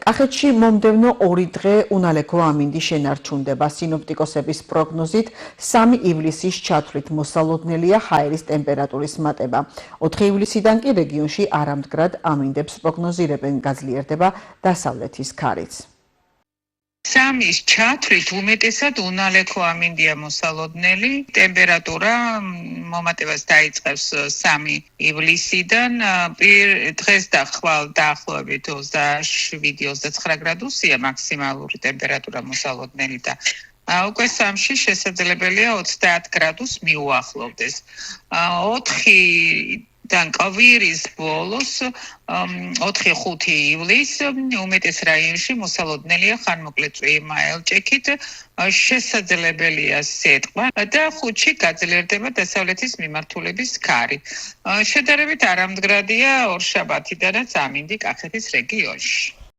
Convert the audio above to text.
კახეთში მომდევნო 2 დღე უნალექო ამინდი შენარჩუნდება. სინოპტიკოსების პროგნოზით 3 ივლისის ჩათვლით მოსალოდნელია ჰაერის ტემპერატურის მატება. 4 ივლისიდან კი რეგიონში არამდგრად ამინდებს პროგნოზირებენ, გაძლიერდება დასავლეთის ქარიც. სამის ჩათვლით უმეტესად უნალექო ამინდია მოსალოდნელი. ტემპერატურა მომატებას დაიწყებს 3 ივლისიდან. დღეს და ხვალ დაახლოებით 27-29 გრადუსია მაქსიმალური ტემპერატურა მოსალოდნელი და უკვე სამში შესაძლებელია 30 გრადუს მიუახლოვდეს. 4-დან კვირის ბოლოს 4-5 ივლის უმეტეს რაიონში მოსალოდნელია ხანმოკლე წვიმა ელჭექით, შესაძლებელია სეტყვა და 5-ში გაძლიერდება დასავლეთის მიმართულების ქარი. შედარებით არამდგრადია ორშაბათიდანაც ამინდი კახეთის რეგიონში.